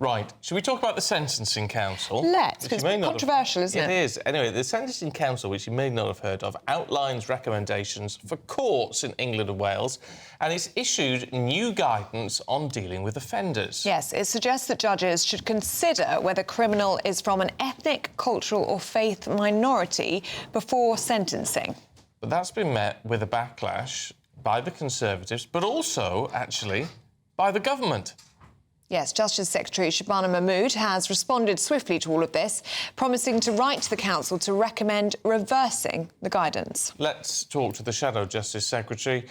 Right. Should we talk about the Sentencing Council? Let's, because it's controversial, isn't it? It is. Anyway, the Sentencing Council, which you may not have heard of, outlines recommendations for courts in England and Wales, and it's issued new guidance on dealing with offenders. Yes, it suggests that judges should consider whether a criminal is from an ethnic, cultural or faith minority before sentencing. But that's been met with a backlash by the Conservatives, but also, actually, by the government. Yes, Justice Secretary Shabana Mahmood has responded swiftly to all of this, promising to write to the Council to recommend reversing the guidance. Let's talk to the Shadow Justice Secretary,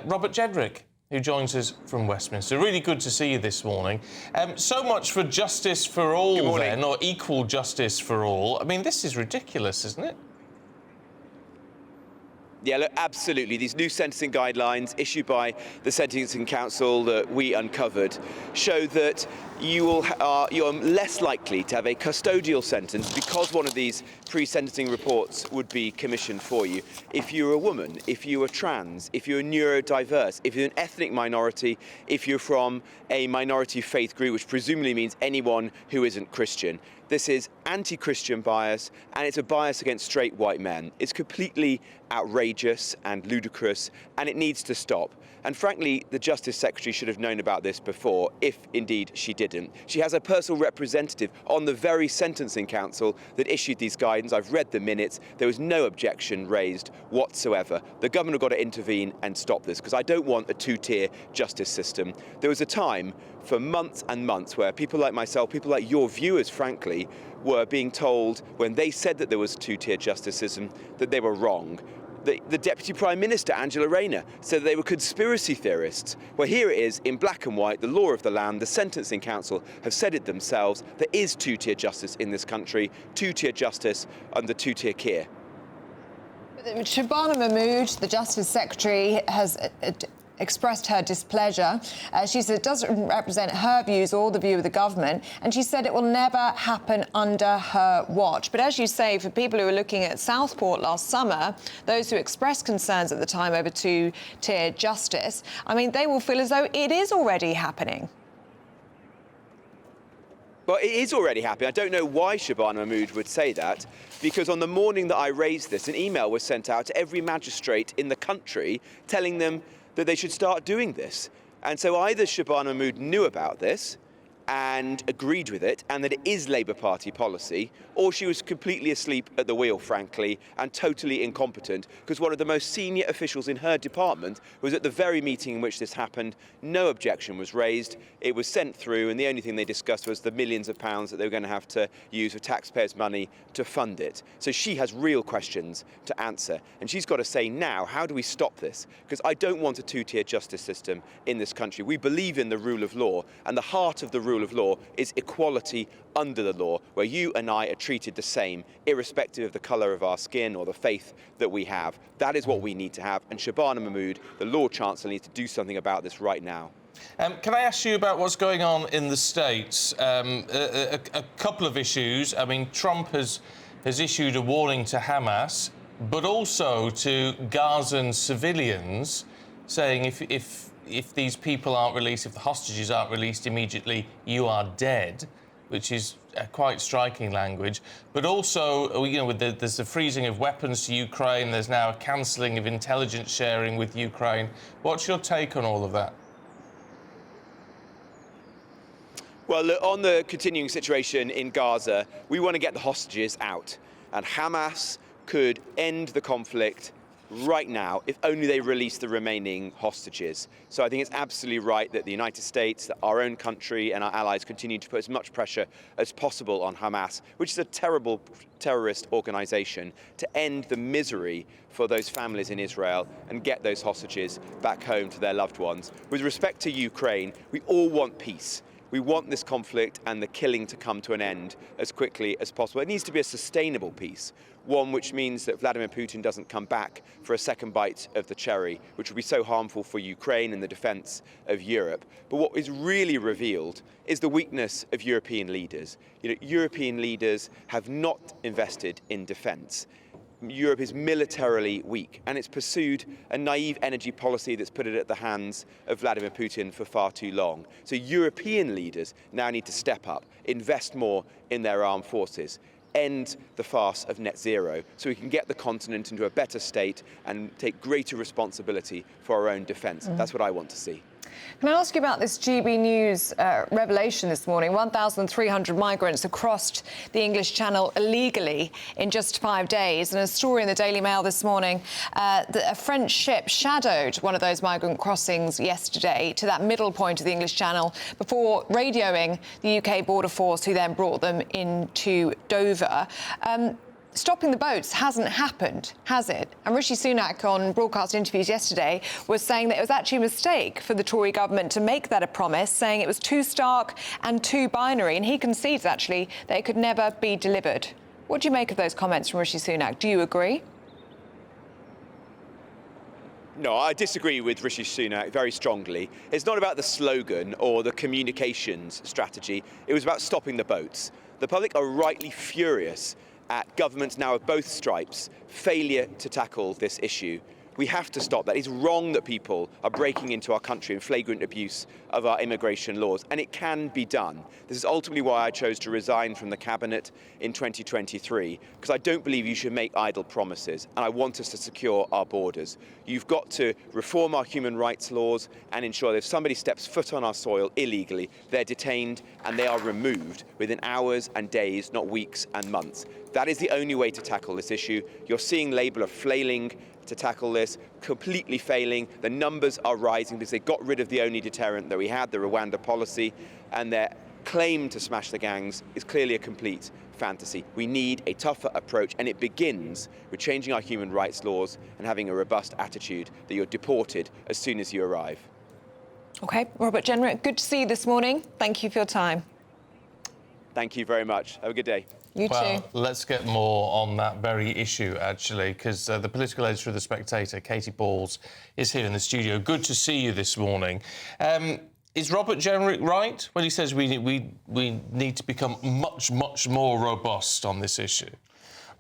Robert Jenrick, who joins us from Westminster. Really good to see you this morning. So much for justice for all, then, or equal justice for all. I mean, this is ridiculous, isn't it? Yeah, look, absolutely. These new sentencing guidelines issued by the Sentencing Council that we uncovered show that you're less likely to have a custodial sentence because one of these pre-sentencing reports would be commissioned for you if you're a woman, if you are trans, if you're neurodiverse, if you're an ethnic minority, if you're from a minority faith group, which presumably means anyone who isn't Christian. This is anti-Christian bias, and it's a bias against straight white men. It's completely outrageous and ludicrous, and it needs to stop. And frankly, the Justice Secretary should have known about this before, if indeed she didn't. She has a personal representative on the very Sentencing Council that issued these guidance. I've read the minutes. There was no objection raised whatsoever. The government have got to intervene and stop this, because I don't want a two-tier justice system. There was a time for months and months where people like myself, people like your viewers, frankly, were being told when they said that there was a two-tier justice system that they were wrong. The Deputy Prime Minister, Angela Rayner, said that they were conspiracy theorists. Well, here it is, in black and white, the law of the land, the Sentencing Council have said it themselves. There is two-tier justice in this country, two-tier justice under two-tier Keir. Shabana Mahmood, the Justice Secretary, has expressed her displeasure. She said it doesn't represent her views or the view of the government, and she said it will never happen under her watch. But as you say, for people who were looking at Southport last summer, those who expressed concerns at the time over two-tier justice, I mean, they will feel as though it is already happening. Well, it is already happening. I don't know why Shabana Mahmood would say that, because on the morning that I raised this, an email was sent out to every magistrate in the country telling them that they should start doing this. And so either Shabana Mahmood knew about this and agreed with it, and that it is Labour Party policy, or she was completely asleep at the wheel, frankly, and totally incompetent, because one of the most senior officials in her department was at the very meeting in which this happened. No objection was raised. It was sent through, and the only thing they discussed was the millions of pounds that they were going to have to use of taxpayers' money to fund it. So she has real questions to answer, and she's got to say now, how do we stop this? Because I don't want a two-tier justice system in this country. We believe in the rule of law, and the heart of the rule of law is equality under the law, where you and I are treated the same, irrespective of the colour of our skin or the faith that we have. That is what we need to have, and Shabana Mahmood, the Lord Chancellor, needs to do something about this right now. Can I ask you about what's going on in the States? A couple of issues. I mean, Trump has issued a warning to Hamas, but also to Gazan civilians, saying if these people aren't released, if the hostages aren't released immediately, you are dead, which is quite striking language. But also, you know, there's the freezing of weapons to Ukraine. There's now a cancelling of intelligence sharing with Ukraine. What's your take on all of that? Well, look, on the continuing situation in Gaza, we want to get the hostages out. And Hamas could end the conflict right now if only they release the remaining hostages. So I think it's absolutely right that the United States, that our own country and our allies continue to put as much pressure as possible on Hamas, which is a terrible terrorist organisation, to end the misery for those families in Israel and get those hostages back home to their loved ones. With respect to Ukraine, we all want peace. We want this conflict and the killing to come to an end as quickly as possible. It needs to be a sustainable peace, one which means that Vladimir Putin doesn't come back for a second bite of the cherry, which would be so harmful for Ukraine and the defence of Europe. But what is really revealed is the weakness of European leaders. You know, European leaders have not invested in defence. Europe is militarily weak, and it's pursued a naive energy policy that's put it at the hands of Vladimir Putin for far too long. So European leaders now need to step up, invest more in their armed forces, end the farce of net zero, so we can get the continent into a better state and take greater responsibility for our own defence. That's what I want to see. Can I ask you about this GB News revelation this morning? 1,300 migrants have crossed the English Channel illegally in just 5 days. And a story in the Daily Mail this morning that a French ship shadowed one of those migrant crossings yesterday to that middle point of the English Channel before radioing the UK Border Force, who then brought them into Dover. Stopping the boats hasn't happened, has it? And Rishi Sunak, on broadcast interviews yesterday, was saying that it was actually a mistake for the Tory government to make that a promise, saying it was too stark and too binary. And he concedes, actually, that it could never be delivered. What do you make of those comments from Rishi Sunak? Do you agree? No, I disagree with Rishi Sunak very strongly. It's not about the slogan or the communications strategy. It was about stopping the boats. The public are rightly furious at governments now of both stripes' failure to tackle this issue. We have to stop that. It's wrong that people are breaking into our country in flagrant abuse of our immigration laws, and it can be done. This is ultimately why I chose to resign from the Cabinet in 2023, because I don't believe you should make idle promises, and I want us to secure our borders. You've got to reform our human rights laws and ensure that if somebody steps foot on our soil illegally, they're detained and they are removed within hours and days, not weeks and months. That is the only way to tackle this issue. You're seeing Labour are flailing to tackle this, completely failing. The numbers are rising because they got rid of the only deterrent that we had, the Rwanda policy, and their claim to smash the gangs is clearly a complete fantasy. We need a tougher approach, and it begins with changing our human rights laws and having a robust attitude that you're deported as soon as you arrive. OK, Robert Jenrick, good to see you this morning. Thank you for your time. Thank you very much. Have a good day. You well, too. Let's get more on that very issue, actually, because the political editor of The Spectator, Katie Balls, is here in the studio. Good to see you this morning. Is Robert Jenrick right when he says we need to become much, much more robust on this issue?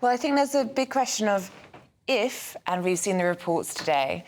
Well, I think there's a big question of if, and we've seen the reports today,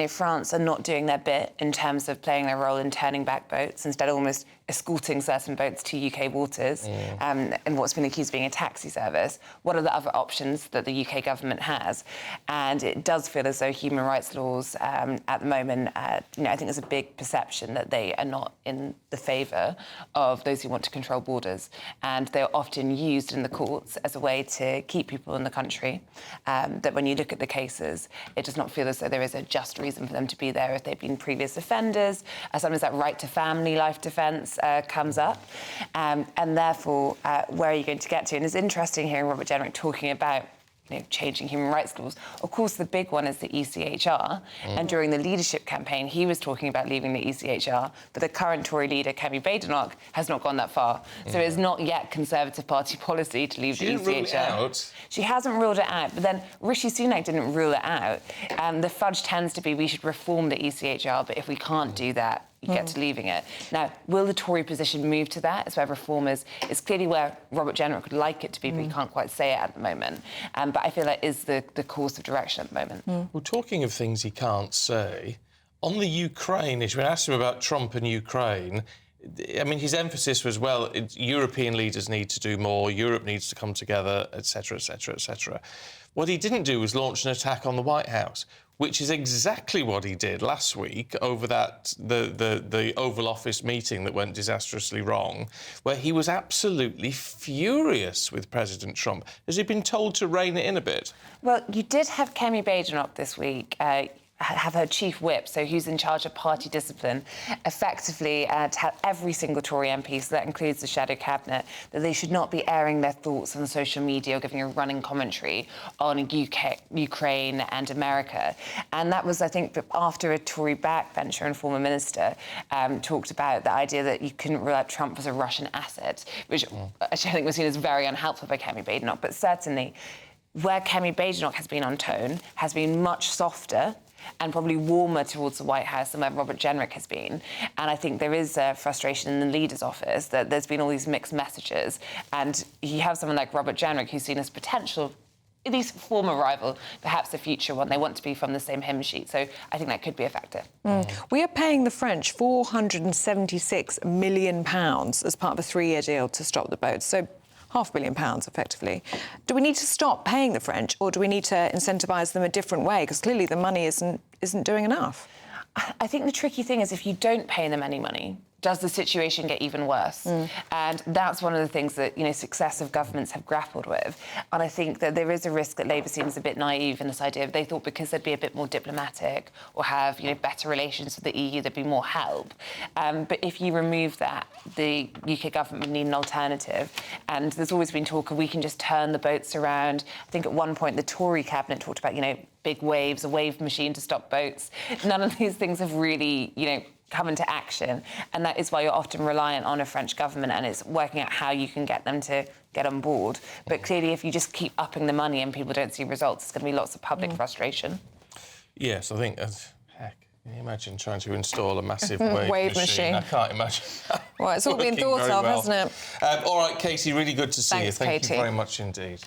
France are not doing their bit in terms of playing their role in turning back boats, instead almost escorting certain boats to UK waters, and what's been accused of being a taxi service. What are the other options that the UK government has? And it does feel as though human rights laws at the moment, I think there's a big perception that they are not in the favour of those who want to control borders. And they're often used in the courts as a way to keep people in the country. That when you look at the cases, it does not feel as though there is a just reason for them to be there if they've been previous offenders. Sometimes that right to family, life defence comes up. And therefore, where are you going to get to? And it's interesting hearing Robert Jenrick talking about changing human rights laws. Of course, the big one is the ECHR. And during the leadership campaign, he was talking about leaving the ECHR, but the current Tory leader, Keir, has not gone that far. So it's not yet Conservative Party policy to leave the ECHR. Rule it out. She hasn't ruled it out, but then Rishi Sunak didn't rule it out. The fudge tends to be we should reform the ECHR, but if we can't do that, you get to leaving it. Now, will the Tory position move to that? It's where reform is. It's clearly where Robert Jenrick would like it to be, but he can't quite say it at the moment. But I feel that is the course of direction at the moment. Well, talking of things he can't say, on the Ukraine issue, when I asked him about Trump and Ukraine, I mean, his emphasis was, well, European leaders need to do more, Europe needs to come together, etc., etc., etc. What he didn't do was launch an attack on the White House, which is exactly what he did last week over the Oval Office meeting that went disastrously wrong, where he was absolutely furious with President Trump. Has he been told to rein it in a bit? Well, you did have Kemi Badenoch this week have her chief whip, so who's in charge of party discipline, effectively tell every single Tory MP, so that includes the shadow cabinet, that they should not be airing their thoughts on social media or giving a running commentary on UK, Ukraine and America. And that was, I think, after a Tory backbencher and former minister talked about the idea that you couldn't rule out Trump as a Russian asset, which I think was seen as very unhelpful by Kemi Badenoch. But certainly, where Kemi Badenoch has been on tone has been much softer and probably warmer towards the White House than where Robert Jenrick has been. And I think there is frustration in the leader's office that there's been all these mixed messages. And you have someone like Robert Jenrick who's seen as potential at least former rival, perhaps a future one. They want to be from the same hymn sheet. So I think that could be a factor. We are paying the French £476 million as part of a 3-year deal to stop the boats. So £500 million, effectively. Do we need to stop paying the French, or do we need to incentivise them a different way? Because clearly the money isn't doing enough. I think the tricky thing is if you don't pay them any money, does the situation get even worse? And that's one of the things that, successive governments have grappled with. And I think that there is a risk that Labour seems a bit naive in this idea of they thought because they'd be a bit more diplomatic or have, better relations with the EU, there'd be more help. But if you remove that, the UK government would need an alternative. And there's always been talk of we can just turn the boats around. I think at one point the Tory cabinet talked about, big waves, a wave machine to stop boats. None of these things have really, come into action, and that is why you're often reliant on a French government, and it's working out how you can get them to get on board. But clearly, if you just keep upping the money and people don't see results, there's going to be lots of public frustration. Yes, I think heck. Can you imagine trying to install a massive wave machine? I can't imagine. Well, it's all been thought of, hasn't it? All right, Katie, really good to see you. Thanks, Thank Katie. you very much indeed.